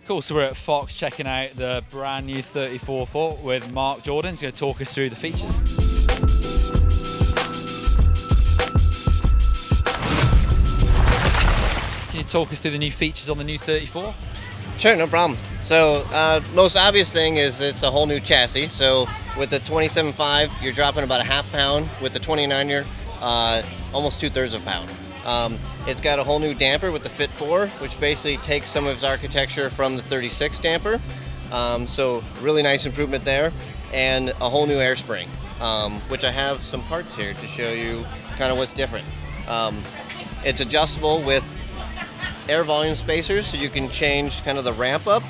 Cool, so we're at Fox checking out the brand new 34 foot with Mark Jordan. He's going to talk us through the features. Can you talk us through the new features on the new 34? Sure, no problem. So most obvious thing is it's a whole new chassis. So with the 27.5, you're dropping about a half pound. With the 29, you're almost 2/3 of a pound. It's got a whole new damper with the Fit 4, which basically takes some of its architecture from the 36 damper. So really nice improvement there, and a whole new air spring, which I have some parts here to show you kind of what's different. It's adjustable with air volume spacers, so you can change kind of the ramp up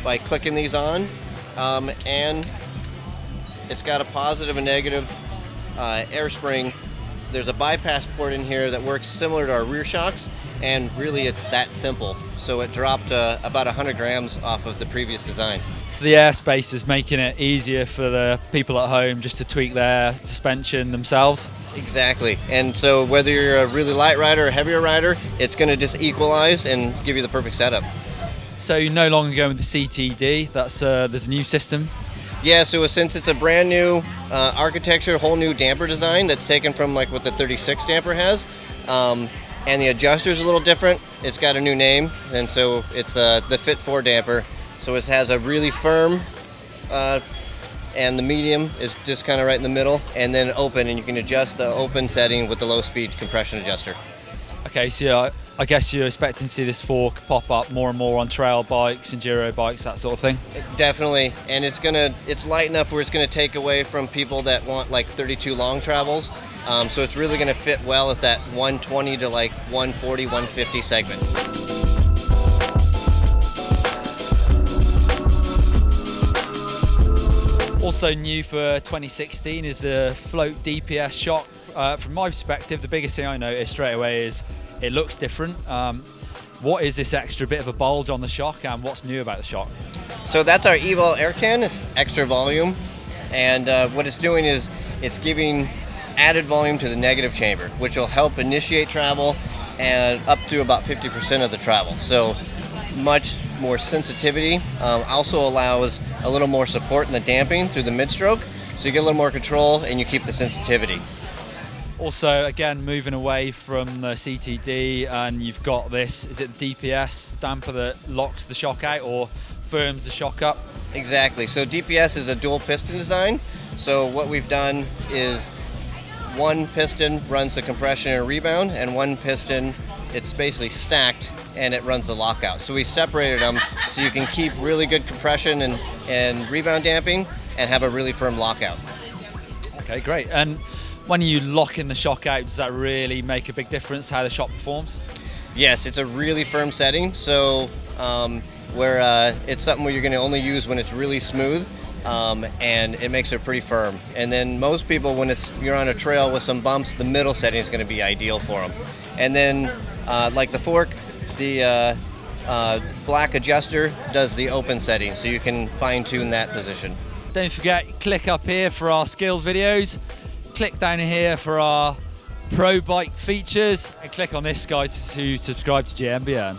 by clicking these on, and it's got a positive and negative air spring. There's a bypass port in here that works similar to our rear shocks, and really it's that simple. So it dropped about 100 grams off of the previous design. So the airspace is making it easier for the people at home just to tweak their suspension themselves? Exactly, and so whether you're a really light rider or a heavier rider, it's going to just equalize and give you the perfect setup. So you're no longer going with the CTD, there's a new system? Yeah, so since it's a brand new architecture, whole new damper design that's taken from like what the 36 damper has, and the adjuster's a little different. It's got a new name, and so it's the Fit 4 damper. So it has a really firm, and the medium is just kind of right in the middle, and then open, and you can adjust the open setting with the low speed compression adjuster. Okay, so I guess you're expecting to see this fork pop up more and more on trail bikes, enduro bikes, that sort of thing? Definitely, and it's light enough where it's gonna take away from people that want like 32 long travels. So it's really gonna fit well at that 120 to like 140, 150 segment. Also new for 2016 is the Float DPS shock. From my perspective, the biggest thing I noticed straight away is it looks different. What is this extra bit of a bulge on the shock, and what's new about the shock? So that's our Evol air can. It's extra volume, and what it's doing is it's giving added volume to the negative chamber, which will help initiate travel and up to about 50% of the travel. So much more sensitivity. Also allows a little more support in the damping through the mid-stroke, so you get a little more control and you keep the sensitivity. Also, again, moving away from the CTD, and you've got this, is it the DPS damper that locks the shock out or firms the shock up? Exactly. So DPS is a dual piston design. So what we've done is one piston runs the compression and rebound, and one piston, it's basically stacked and it runs the lockout. So we separated them so you can keep really good compression and rebound damping and have a really firm lockout. Okay, great. And when you lock in the shock out, does that really make a big difference how the shock performs? Yes, it's a really firm setting. So it's something where you're going to only use when it's really smooth, and it makes it pretty firm. And then most people, when you're on a trail with some bumps, the middle setting is going to be ideal for them. And then like the fork, the black adjuster does the open setting, so you can fine tune that position. Don't forget, click up here for our skills videos, click down here for our pro bike features, and click on this guy to subscribe to GMBN.